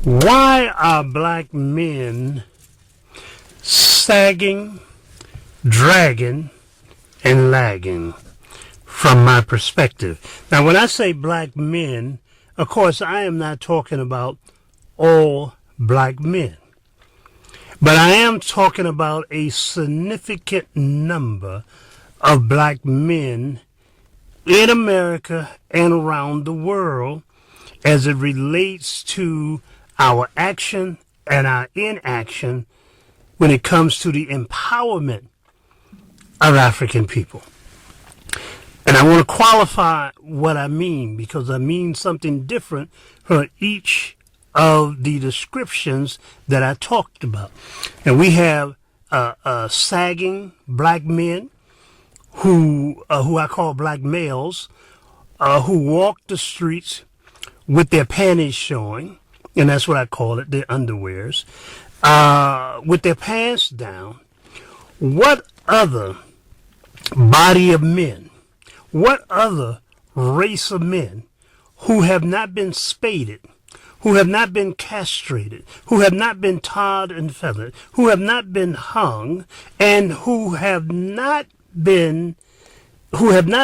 Why are black men sagging, dragging, and lagging from my perspective? Now, when I say black men, of course, I am not talking about all black men. But I am talking about a significant number of black men in America and around the world as it relates to our action and our inaction when it comes to the empowerment of African people. And I want to qualify what I mean, because I mean something different for each of the descriptions that I talked about. And we have sagging black men who I call black males, who walk the streets with their panties showing, and that's what I call it, their underwears, with their pants down. What other body of men, what other race of men who have not been spaded, who have not been castrated, who have not been tarred and feathered, who have not been hung, and who have not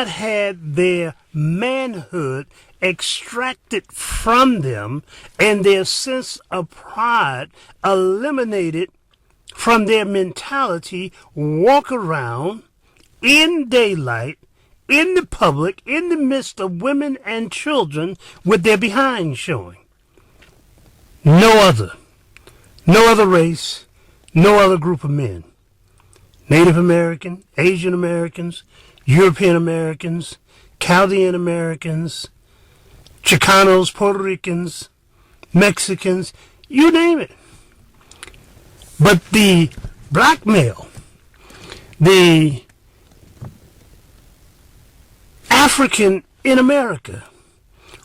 had their manhood extracted from them and their sense of pride eliminated from their mentality, walk around in daylight, in the public, in the midst of women and children with their behind showing? No other race, no other group of men. Native American, Asian Americans, European Americans, Chaldean Americans, Chicanos, Puerto Ricans, Mexicans, you name it. But the black male, the African in America,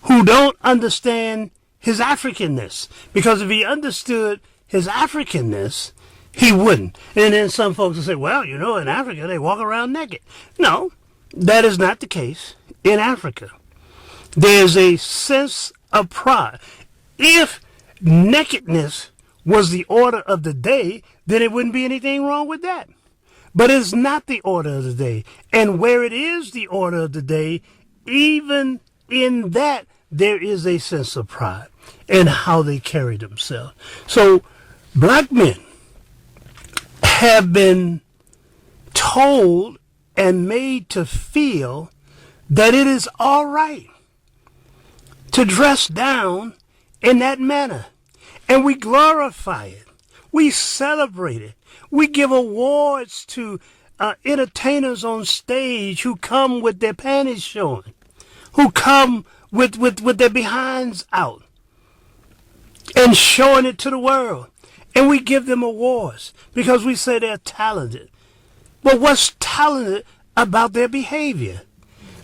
who don't understand his Africanness, because if he understood his Africanness, he wouldn't. And then some folks will say, well, you know, in Africa, they walk around naked. No, that is not the case in Africa. There's a sense of pride. If nakedness was the order of the day, then it wouldn't be anything wrong with that. But it's not the order of the day. And where it is the order of the day, even in that, there is a sense of pride in how they carry themselves. So black men have been told and made to feel that it is all right to dress down in that manner. And we glorify it. We celebrate it. We give awards to entertainers on stage who come with their panties showing, who come with their behinds out and showing it to the world. And we give them awards because we say they're talented. But what's talented about their behavior?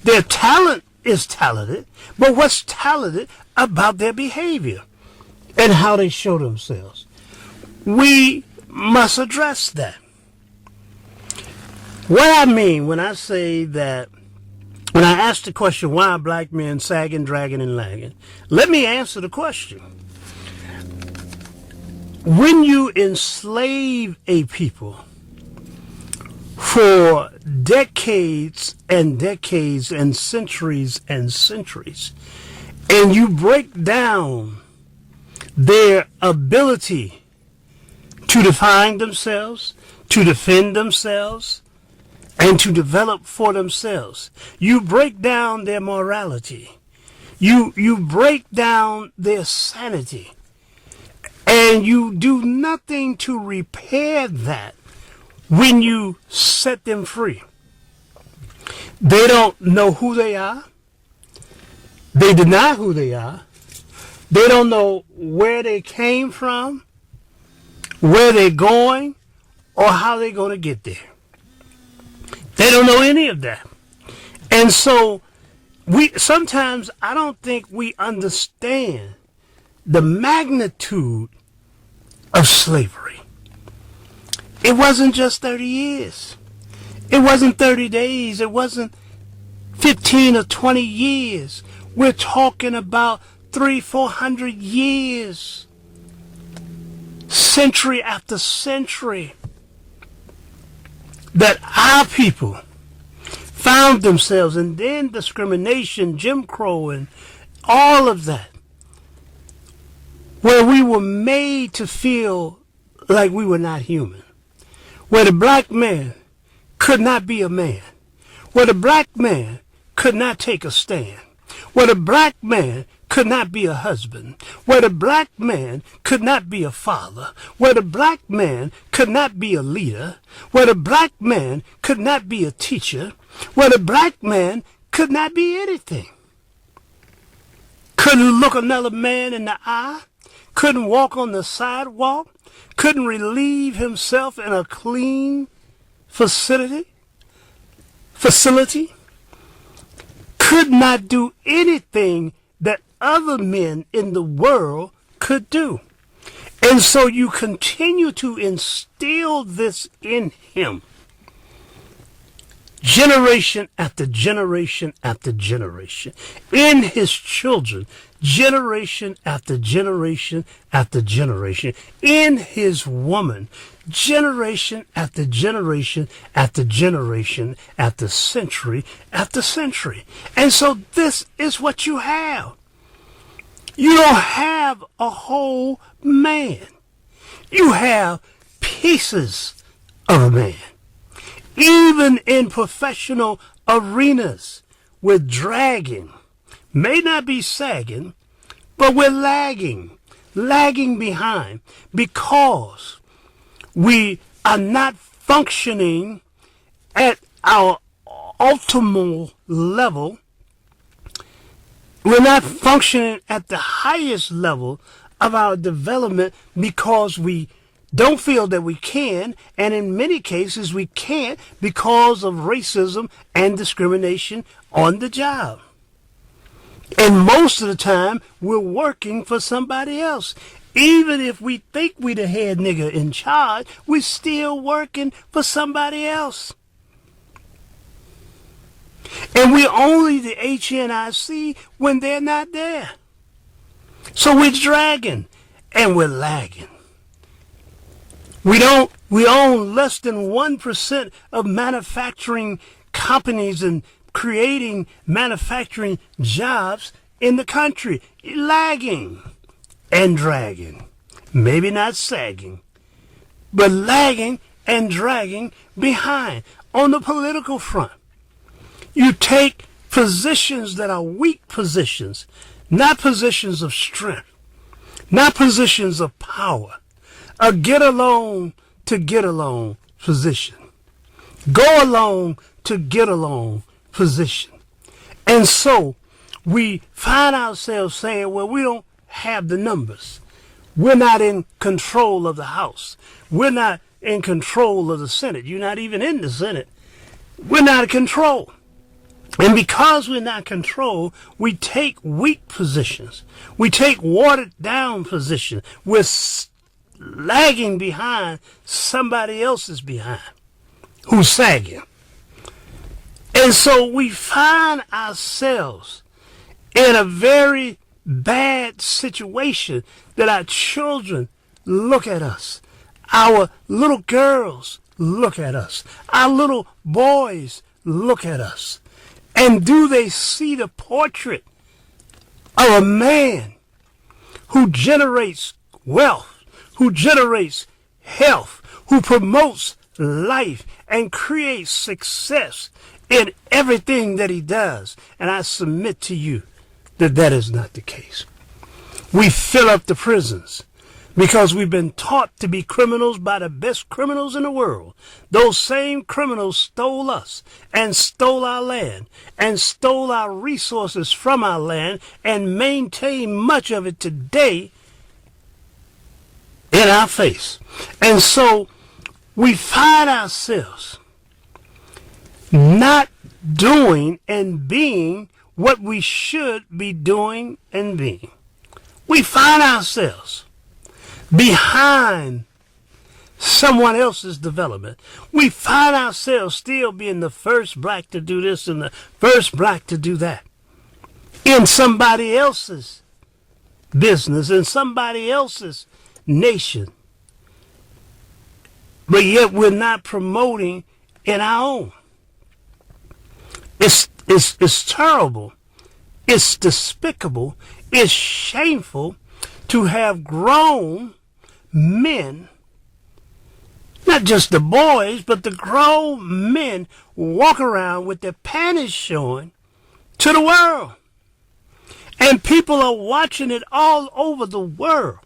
Their talent is talented, but what's talented about their behavior and how they show themselves? We must address that. What I mean when I say that, when I ask the question, why are black men sagging, dragging, and lagging? Let me answer the question. When you enslave a people for decades and decades and centuries, and you break down their ability to define themselves, to defend themselves, and to develop for themselves, you break down their morality, you break down their sanity, and you do nothing to repair that when you set them free. They don't know who they are. They deny who they are. They don't know where they came from, where they're going, or how they're going to get there. They don't know any of that. And so sometimes I don't think we understand the magnitude of slavery. It wasn't just 30 years. It wasn't 30 days. It wasn't 15 or 20 years. We're talking about 300-400 years century after century, that our people found themselves, and then discrimination, Jim Crow, and all of that, where we were made to feel like we were not human, where the black man could not be a man, where the black man could not take a stand, where the black man could not be a husband, where the black man could not be a father, where the black man could not be a leader, where the black man could not be a teacher, where the black man could not be anything. Couldn't look another man in the eye, couldn't walk on the sidewalk, couldn't relieve himself in a clean facility, could not do anything that other men in the world could do. And so you continue to instill this in him, generation after generation after generation, in his children, generation after generation after generation, in his woman, generation after generation after generation after century after century. And so this is what you have. You don't have a whole man. You have pieces of a man. Even in professional arenas, we're dragging. May not be sagging, but we're lagging behind, because we are not functioning at our optimal level. We're not functioning at the highest level of our development because we don't feel that we can, and in many cases we can't because of racism and discrimination on the job. And most of the time we're working for somebody else. Even if we think we the head nigga in charge, we're still working for somebody else. And we're only the HNIC when they're not there. So we're dragging and we're lagging. We own less than 1% of manufacturing companies and creating manufacturing jobs in the country. Lagging and dragging. Maybe not sagging, but lagging and dragging behind. On the political front, you take positions that are weak positions, not positions of strength, not positions of power, a get along to get along position, go along to get along position. And so we find ourselves saying, well, we don't have the numbers. We're not in control of the House. We're not in control of the Senate. You're not even in the Senate. We're not in control. And because we're not in control, we take weak positions. We take watered down positions. We're lagging behind somebody else's behind who's sagging. And so we find ourselves in a very bad situation that our children look at us. Our little girls look at us. Our little boys look at us. And do they see the portrait of a man who generates wealth, who generates health, who promotes life and creates success in everything that he does? And I submit to you that that is not the case. We fill up the prisons because we've been taught to be criminals by the best criminals in the world. Those same criminals stole us and stole our land and stole our resources from our land and maintain much of it today in our face. And so we find ourselves not doing and being what we should be doing and being. We find ourselves behind someone else's development. We find ourselves still being the first black to do this and the first black to do that in somebody else's business, in somebody else's nation but yet we're not promoting in our own. It's terrible. It's despicable. It's shameful to have grown men, not just the boys, but the grown men walk around with their panties showing to the world. And people are watching it all over the world.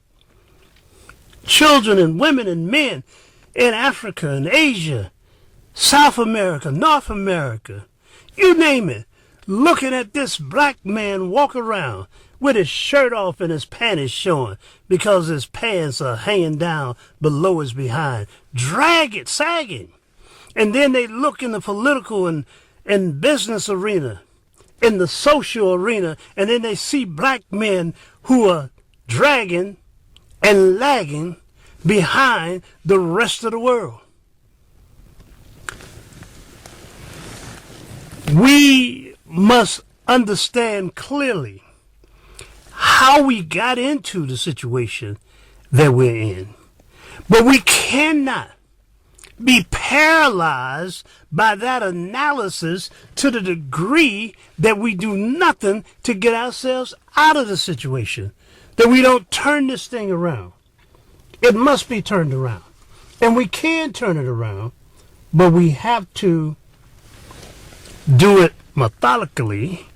Children and women and men in Africa and Asia, South America, North America, you name it, looking at this black man walk around with his shirt off and his panties showing because his pants are hanging down below his behind. Sagging. And then they look in the political and business arena, in the social arena, and then they see black men who are dragging and lagging behind the rest of the world. We must understand clearly how we got into the situation that we're in. But we cannot be paralyzed by that analysis to the degree that we do nothing to get ourselves out of the situation, that we don't turn this thing around. It must be turned around. And we can turn it around, but we have to do it methodically.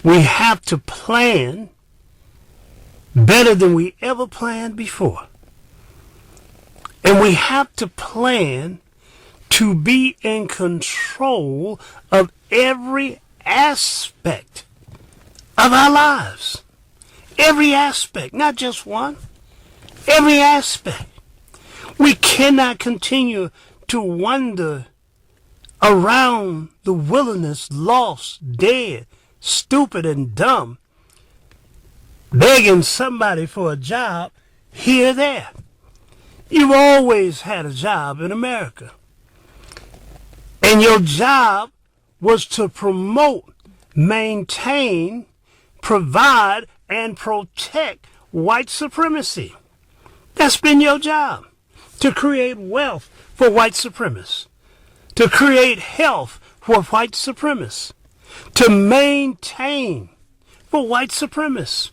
We have to plan better than we ever planned before. And we have to plan to be in control of every aspect of our lives. Every aspect, not just one. Every aspect. We cannot continue to wander around the wilderness, lost, dead, stupid, and dumb, begging somebody for a job here or there. You've always had a job in America. And your job was to promote, maintain, provide, and protect white supremacy. That's been your job. To create wealth for white supremacists. To create health for white supremacists. To maintain for white supremacists.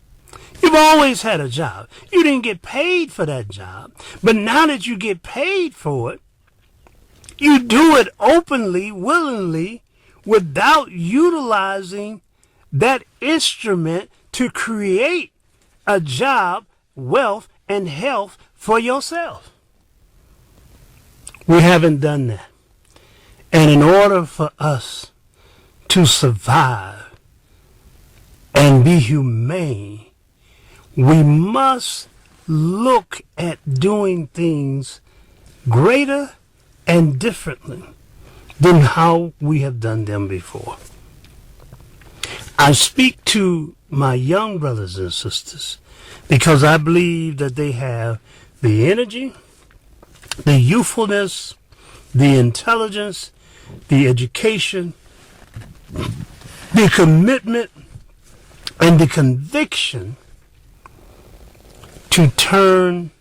You've always had a job. You didn't get paid for that job. But now that you get paid for it, you do it openly, willingly, without utilizing that instrument to create a job, wealth, and health for yourself. We haven't done that. And in order for us to survive and be humane, we must look at doing things greater and differently than how we have done them before. I speak to my young brothers and sisters because I believe that they have the energy, the youthfulness, the intelligence, the education, the commitment, and the conviction to turn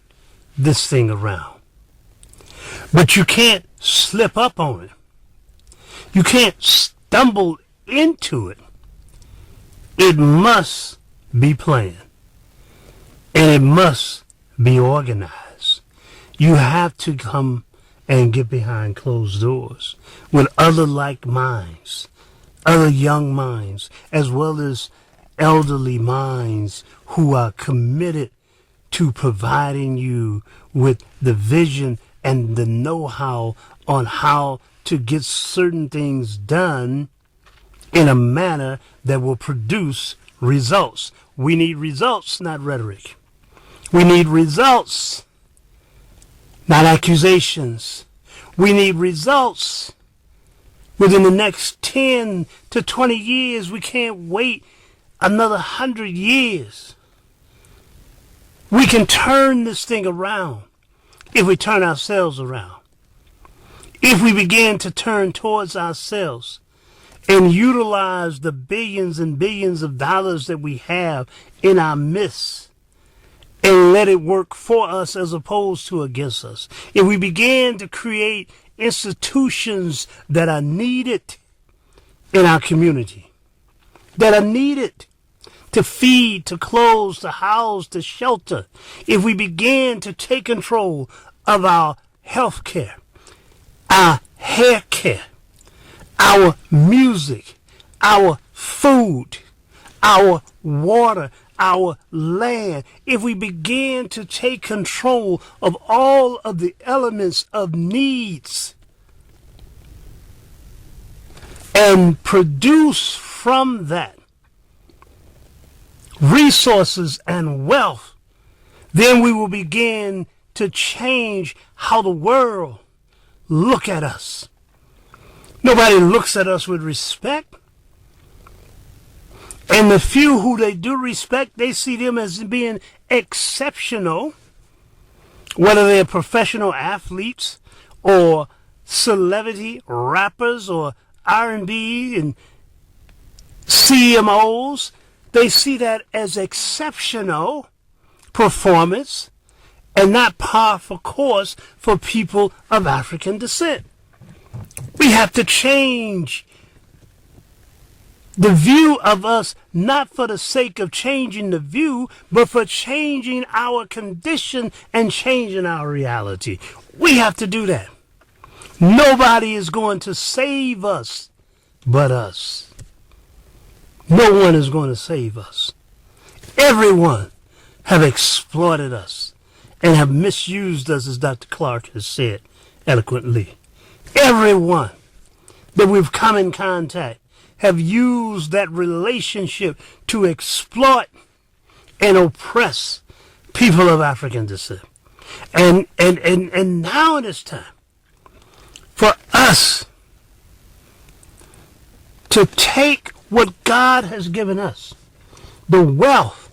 this thing around. But you can't slip up on it. You can't stumble into it. It must be planned. And it must be organized. You have to come and get behind closed doors with other like minds, other young minds, as well as elderly minds who are committed to providing you with the vision and the know-how on how to get certain things done in a manner that will produce results. We need results, not rhetoric. We need results, not accusations. We need results within the next 10 to 20 years. We can't wait another 100 years. We can turn this thing around if we turn ourselves around. If we begin to turn towards ourselves and utilize the billions and billions of dollars that we have in our midst and let it work for us as opposed to against us. If we begin to create institutions that are needed in our community, that are needed to feed, to clothe, to house, to shelter, if we begin to take control of our health care, our hair care, our music, our food, our water, our land, if we begin to take control of all of the elements of needs and produce from that resources and wealth, then we will begin to change how the world look at us. Nobody looks at us with respect. And the few who they do respect, they see them as being exceptional, whether they're professional athletes or celebrity rappers or R&B and CMOs. They see that as exceptional performance and not par for course for people of African descent. We have to change the view of us, not for the sake of changing the view, but for changing our condition and changing our reality. We have to do that. Nobody is going to save us but us. No one is going to save us. Everyone have exploited us and have misused us, as Dr. Clark has said eloquently. Everyone that we've come in contact have used that relationship to exploit and oppress people of African descent. And now it is time for us to take what God has given us, the wealth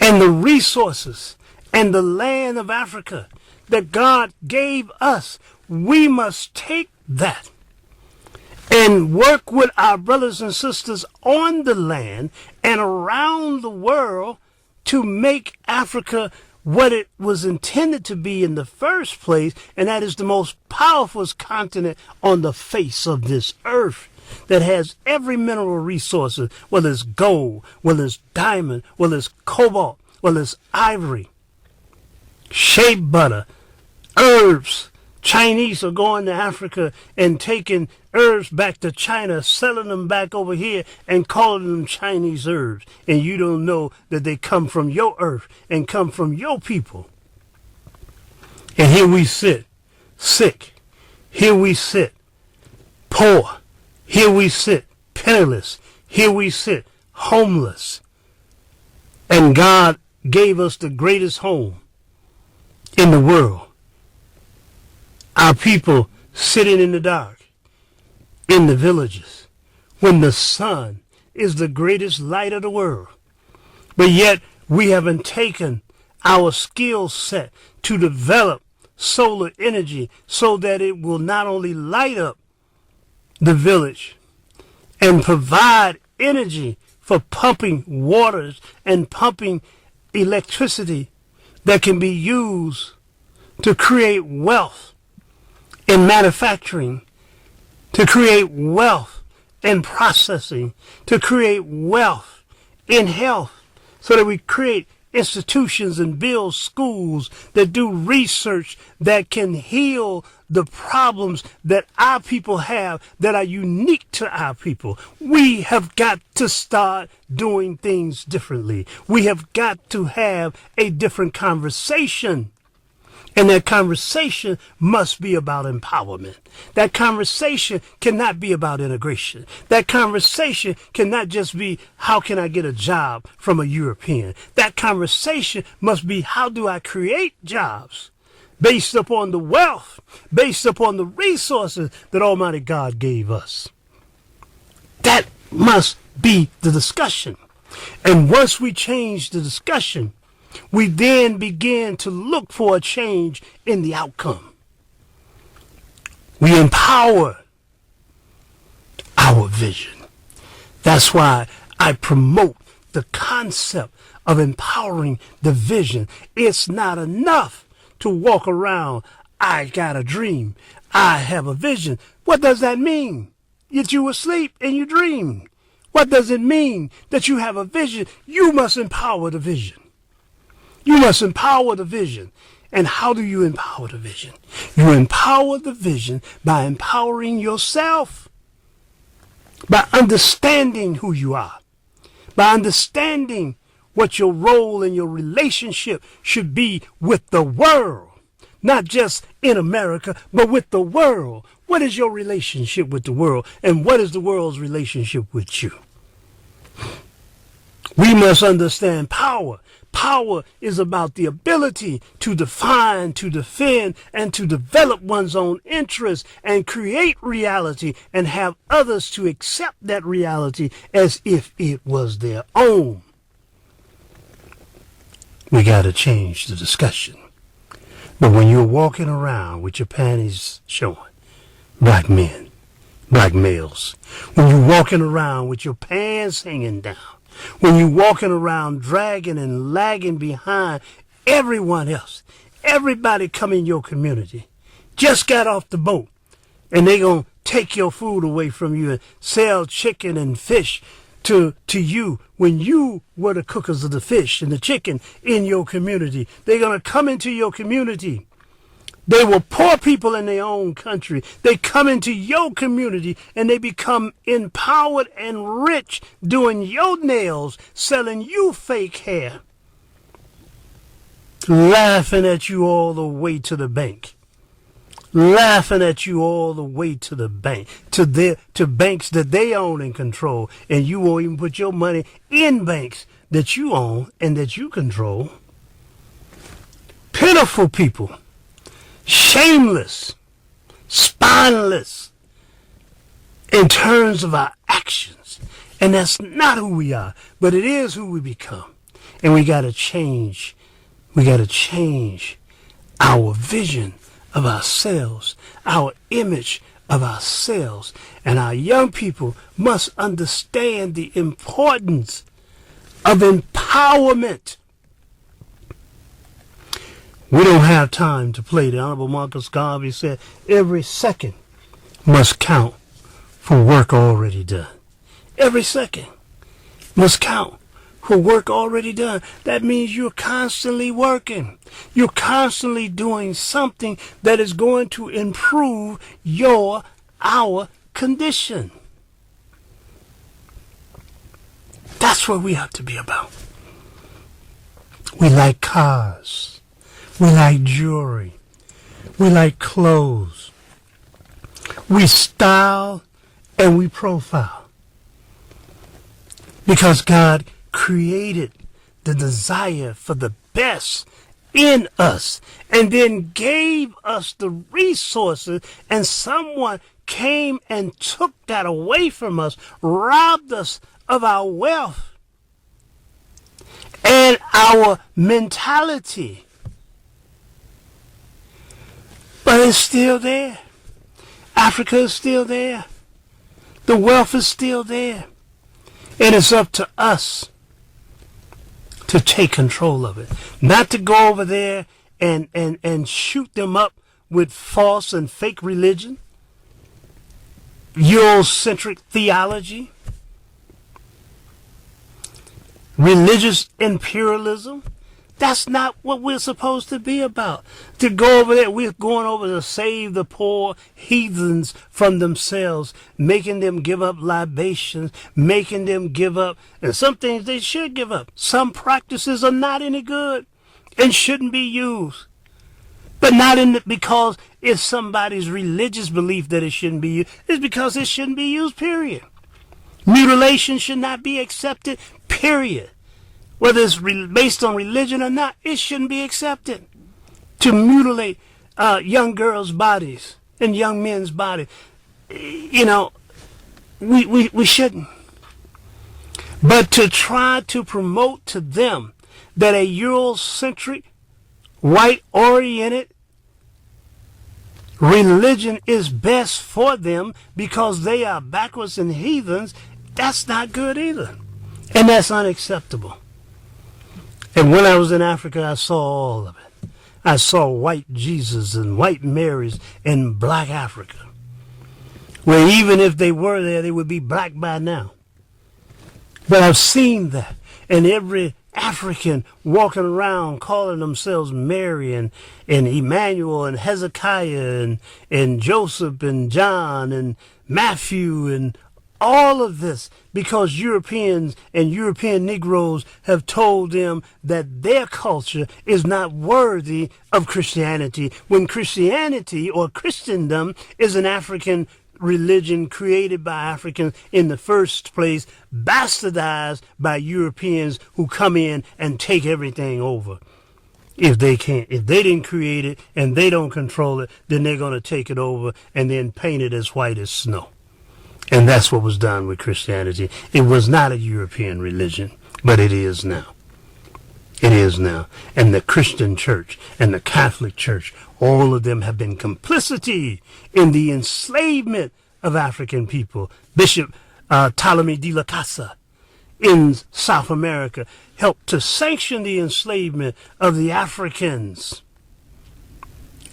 and the resources and the land of Africa that God gave us. We must take that and work with our brothers and sisters on the land and around the world to make Africa what it was intended to be in the first place, and that is the most powerful continent on the face of this earth that has every mineral resource, whether it's gold, whether it's diamond, whether it's cobalt, whether it's ivory, shea butter, herbs. Chinese are going to Africa and taking herbs back to China, selling them back over here and calling them Chinese herbs. And you don't know that they come from your earth and come from your people. And here we sit, sick. Here we sit, poor. Here we sit, penniless. Here we sit, homeless. And God gave us the greatest home in the world. Our people sitting in the dark in the villages when the sun is the greatest light of the world. But yet we haven't taken our skill set to develop solar energy so that it will not only light up the village and provide energy for pumping waters and pumping electricity that can be used to create wealth in manufacturing, to create wealth in processing, to create wealth in health, so that we create institutions and build schools that do research that can heal the problems that our people have that are unique to our people. We have got to start doing things differently. We have got to have a different conversation. And that conversation must be about empowerment. That conversation cannot be about integration. That conversation cannot just be, how can I get a job from a European? That conversation must be, how do I create jobs based upon the wealth, based upon the resources that Almighty God gave us? That must be the discussion. And once we change the discussion, we then begin to look for a change in the outcome. We empower our vision. That's why I promote the concept of empowering the vision. It's not enough to walk around, I got a dream, I have a vision. What does that mean? That you asleep and you dream. What does it mean that you have a vision? You must empower the vision. You must empower the vision. And how do you empower the vision? You empower the vision by empowering yourself, by understanding who you are, by understanding what your role and your relationship should be with the world, not just in America, but with the world. What is your relationship with the world, and what is the world's relationship with you? We must understand power. Power is about the ability to define, to defend, and to develop one's own interests and create reality and have others to accept that reality as if it was their own. We got to change the discussion. But when you're walking around with your panties showing, black men, black males, when you're walking around with your pants hanging down, when you're walking around dragging and lagging behind everyone else, everybody come in your community, just got off the boat, and they going to take your food away from you and sell chicken and fish to you when you were the cookers of the fish and the chicken in your community. They're going to come into your community. They were poor people in their own country. They come into your community and they become empowered and rich doing your nails, selling you fake hair, laughing at you all the way to the bank. Laughing at you all the way to the bank, to banks that they own and control, and you won't even put your money in banks that you own and that you control. Pitiful people, shameless, spineless in terms of our actions, and that's not who we are, but it is who we become, and we got to change. We got to change our vision of ourselves, our image of ourselves. And our young people must understand the importance of empowerment. We don't have time to play. The Honorable Marcus Garvey said, every second must count for work already done. Every second must count for work already done. That means you're constantly working. You're constantly doing something that is going to improve our condition. That's what we have to be about. We like cars. We like jewelry. We like clothes. We style and we profile. Because God created the desire for the best in us and then gave us the resources, and someone came and took that away from us, robbed us of our wealth and our mentality. But it's still there. Africa is still there. The wealth is still there. And it's up to us to take control of it. Not to go over there and shoot them up with false and fake religion, Eurocentric theology, religious imperialism. That's not what we're supposed to be about. To go over there, we're going over to save the poor heathens from themselves, making them give up libations, making them give up, and some things they should give up. Some practices are not any good and shouldn't be used. But not because it's somebody's religious belief that it shouldn't be used. It's because it shouldn't be used, period. Mutilation should not be accepted, period. Whether it's based on religion or not, it shouldn't be accepted to mutilate young girls' bodies and young men's bodies. You know, we shouldn't. But to try to promote to them that a Eurocentric, white-oriented religion is best for them because they are backwards and heathens, that's not good either. And that's unacceptable. And when I was in Africa, I saw all of it. I saw white Jesus and white Marys in black Africa, where even if they were there, they would be black by now. But I've seen that. And every African walking around calling themselves Mary and Emmanuel and Hezekiah and Joseph and John and Matthew and all of this because Europeans and European Negroes have told them that their culture is not worthy of Christianity, when Christianity or Christendom is an African religion created by Africans in the first place, bastardized by Europeans who come in and take everything over. If they didn't create it and they don't control it, then they're going to take it over and then paint it as white as snow. And that's what was done with Christianity. It was not a European religion, but it is now. It is now. And the Christian church and the Catholic church, all of them have been complicity in the enslavement of African people. Bishop Ptolemy de la Casa in South America helped to sanction the enslavement of the Africans.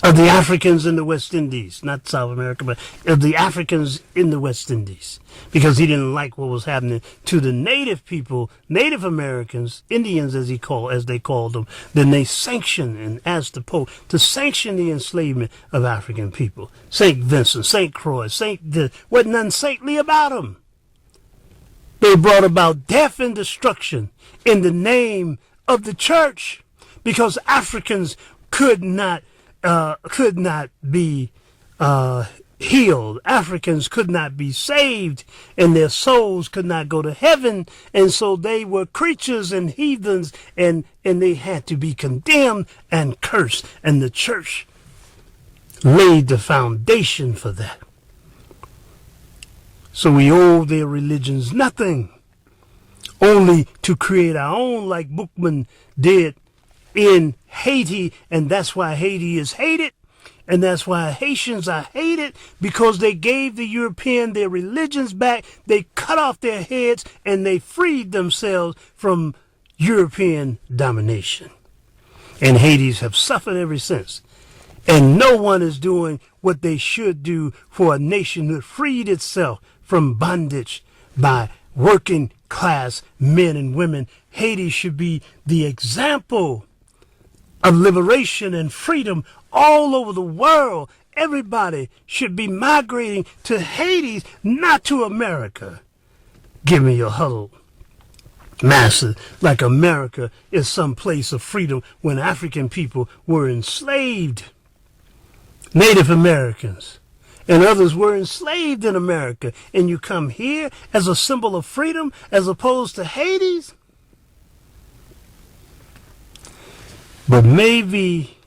Of the Africans in the West Indies, not South America, but of the Africans in the West Indies, because he didn't like what was happening to the native people, Native Americans, Indians as they called them. Then they sanctioned and asked the Pope to sanction the enslavement of African people. St. Vincent, St. Croix, wasn't nothing saintly about them. They brought about death and destruction in the name of the church, because Africans could not be healed. Africans could not be saved, and their souls could not go to heaven, and so they were creatures and heathens, and they had to be condemned and cursed, and the church laid the foundation for that. So we owe their religions nothing, only to create our own, like Bookman did in Haiti, and that's why Haiti is hated, and that's why Haitians are hated, because they gave the European their religions back, they cut off their heads, and they freed themselves from European domination. And Haitis have suffered ever since. And no one is doing what they should do for a nation that freed itself from bondage by working class men and women. Haiti should be the example of liberation and freedom all over the world. Everybody should be migrating to Haiti, not to America. Give me your huddle, masses, like America is some place of freedom when African people were enslaved. Native Americans and others were enslaved in America, and you come here as a symbol of freedom as opposed to Hades? But maybe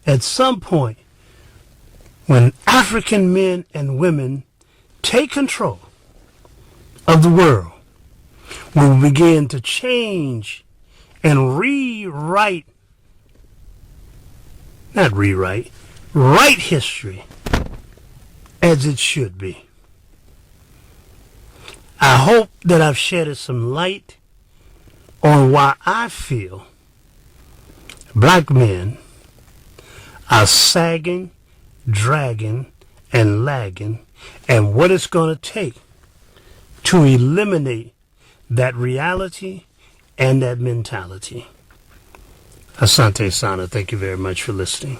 at some point, when African men and women take control of the world, we'll begin to change and write history as it should be. I hope that I've shedded some light on why I feel black men are sagging, dragging, and lagging, and what it's going to take to eliminate that reality and that mentality. Asante Sana, thank you very much for listening.